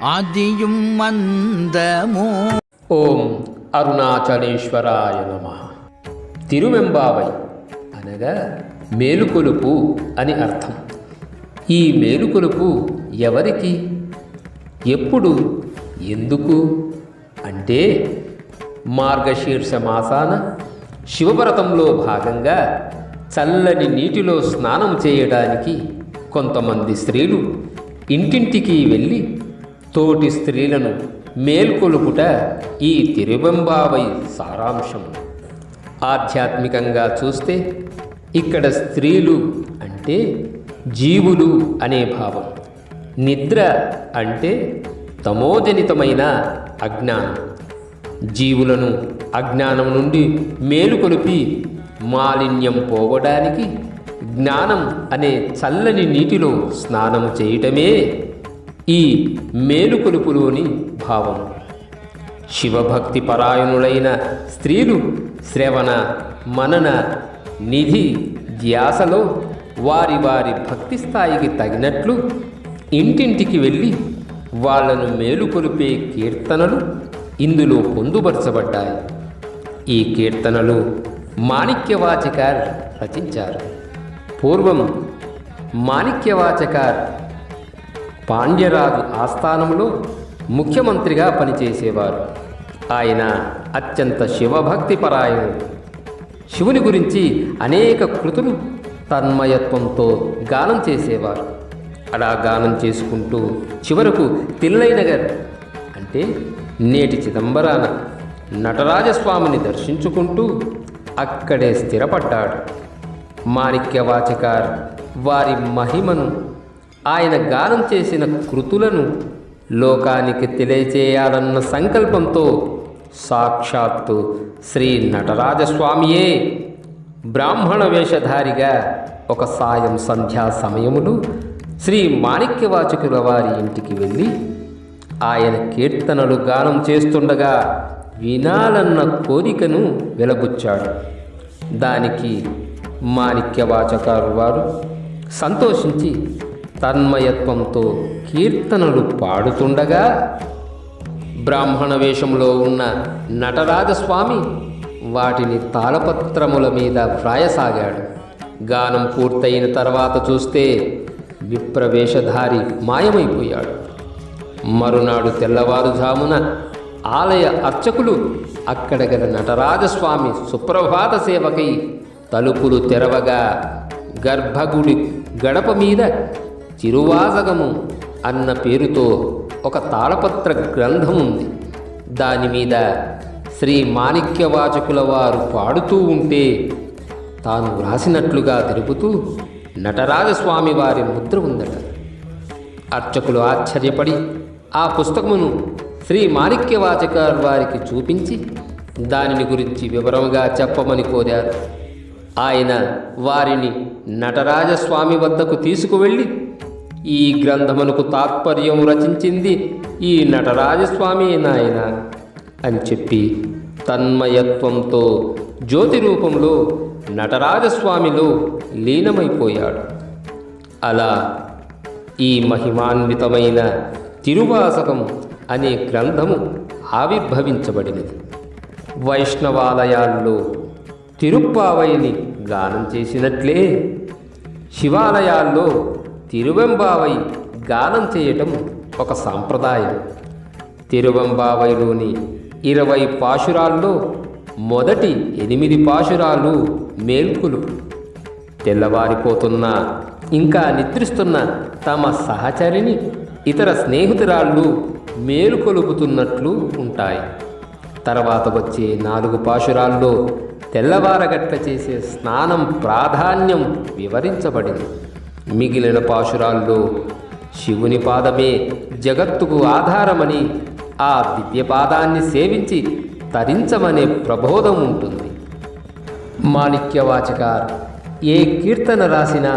ఆదియుం మందము. ఓం అరుణాచలేశ్వరాయ నమః. తిరువెంబావై అనగా మేలుకొలుపు అని అర్థం. ఈ మేలుకొలుపు ఎవరికి, ఎప్పుడు, ఎందుకు అంటే మార్గశీర్ష మాసాన శివవ్రతంలో భాగంగా చల్లని నీటిలో స్నానం చేయడానికి కొంతమంది స్త్రీలు ఇంటింటికి వెళ్ళి తోటి స్త్రీలను మేల్కొలుపుట ఈ తిరువెంబావై సారాంశం. ఆధ్యాత్మికంగా చూస్తే ఇక్కడ స్త్రీలు అంటే జీవులు అనే భావం. నిద్ర అంటే తమోజనితమైన అజ్ఞానం. జీవులను అజ్ఞానం నుండి మేలుకొలిపి మాలిన్యం పోవడానికి జ్ఞానం అనే చల్లని నీటిలో స్నానం చేయటమే ఈ మేలుకొలుపులోని భావం. శివభక్తి పరాయణులైన స్త్రీలు శ్రవణ మనన నిధి ధ్యాసలో వారి వారి భక్తి స్థాయికి తగినట్లు ఇంటింటికి వెళ్ళి వాళ్లను మేలుకొలిపే కీర్తనలు ఇందులో పొందుపరచబడ్డాయి. ఈ కీర్తనలు మాణిక్యవాచకార్ రచించారు. పూర్వం మాణిక్యవాచకార్ పాండ్యరాజు ఆస్థానంలో ముఖ్యమంత్రిగా పనిచేసేవారు. ఆయన అత్యంత శివభక్తి పరాయణుడు. శివుని గురించి అనేక కృతులు తన్మయత్వంతో గానం చేసేవారు. అలా గానం చేసుకుంటూ చివరకు తిల్లైనగర్ అంటే నేటి చిదంబరాన నటరాజస్వామిని దర్శించుకుంటూ అక్కడే స్థిరపడ్డాడు. మాణిక్యవాచకార్ వారి మహిమను, ఆయన గానం చేసిన కృతులను లోకానికి తెలియచేయాలన్న సంకల్పంతో సాక్షాత్తు శ్రీ నటరాజస్వామియే బ్రాహ్మణ వేషధారిగా ఒక సాయం సంధ్యా సమయములు శ్రీ మాణిక్యవాచకుల వారి ఇంటికి వెళ్ళి ఆయన కీర్తనలు గానం చేస్తుండగా వినాలన్న కోరికను వెలబుచ్చాడు. దానికి మాణిక్యవాచకారు వారు సంతోషించి తన్మయత్వంతో కీర్తనలు పాడుతుండగా బ్రాహ్మణ వేషంలో ఉన్న నటరాజస్వామి వాటిని తాళపత్రముల మీద వ్రాయసాగాడు. గానం పూర్తయిన తర్వాత చూస్తే విప్రవేషధారి మాయమైపోయాడు. మరునాడు తెల్లవారుజామున ఆలయ అర్చకులు అక్కడ గల నటరాజస్వామి సుప్రభాత సేవకై తలుపులు తెరవగా గర్భగుడి గడప మీద చిరువాజగము అన్న పేరుతో ఒక తాళపత్ర గ్రంథం ఉంది. దాని మీద శ్రీ మాణిక్యవాచకుల వారు పాడుతూ ఉంటే తాను వ్రాసినట్లుగా తెలుపుతూ నటరాజస్వామి వారి ముద్ర ఉందట. అర్చకులు ఆశ్చర్యపడి ఆ పుస్తకమును శ్రీ మాణిక్యవాచకార్ వారికి చూపించి దానిని గురించి వివరంగా చెప్పమని కోరారు. ఆయన వారిని నటరాజస్వామి వద్దకు తీసుకువెళ్ళి ఈ గ్రంథమునకు తాత్పర్యం రచించింది ఈ నటరాజస్వామి నాయన అని చెప్పి తన్మయత్వంతో జ్యోతి రూపంలో నటరాజస్వామిలో లీనమైపోయాడు. అలా ఈ మహిమాన్వితమైన తిరువాసకం అనే గ్రంథము ఆవిర్భవించబడినది. వైష్ణవాలయాల్లో తిరుప్పావైని గానం చేసినట్లే శివాలయాల్లో తిరువెంబావై గానం చేయటం ఒక సాంప్రదాయం. తిరువెంబావైలోని 20 పాశురాల్లో మొదటి 8 పాశురాలు మేల్కొలుపు. తెల్లవారిపోతున్నా ఇంకా నిద్రిస్తున్న తమ సహచరిని ఇతర స్నేహితురాళ్ళు మేలుకొలుపుతున్నట్లు ఉంటాయి. తర్వాత వచ్చే 4 పాశురాల్లో తెల్లవారగట్ల చేసే స్నానం ప్రాధాన్యం వివరించబడింది. మిగిలిన పాశురాల్లో శివుని పాదమే జగత్తుకు ఆధారమని, ఆ దివ్యపాదాన్ని సేవించి తరించమనే ప్రబోధం ఉంటుంది. మాణిక్యవాచకార్ ఏ కీర్తన రాసినా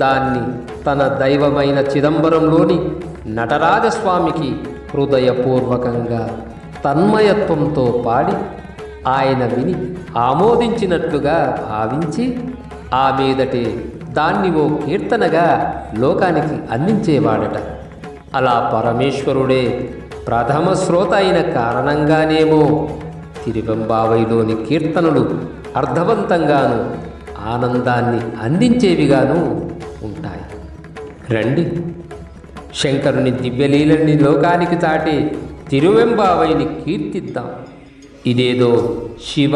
దాన్ని తన దైవమైన చిదంబరంలోని నటరాజస్వామికి హృదయపూర్వకంగా తన్మయత్వంతో పాడి ఆయన విని ఆమోదించినట్లుగా భావించి ఆ మీదటే దాన్ని ఓ కీర్తనగా లోకానికి అందించేవాడట. అలా పరమేశ్వరుడే ప్రథమ శ్రోత అయిన కారణంగానేమో తిరువెంబావైలోని కీర్తనలు అర్థవంతంగాను ఆనందాన్ని అందించేవిగాను ఉంటాయి. రండి, శంకరుని దివ్యలీలని లోకానికి చాటే తిరువెంబావైని కీర్తిద్దాం. ఇదేదో శివ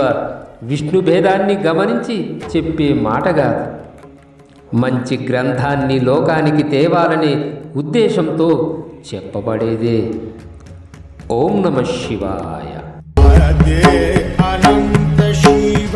విష్ణు భేదాన్ని గమనించి చెప్పే మాట కాదు. మంచి గ్రంథాన్ని లోకానికి తేవాలనే ఉద్దేశంతో చెప్పబడేదే. ఓం నమః శివాయ. అనంత శివ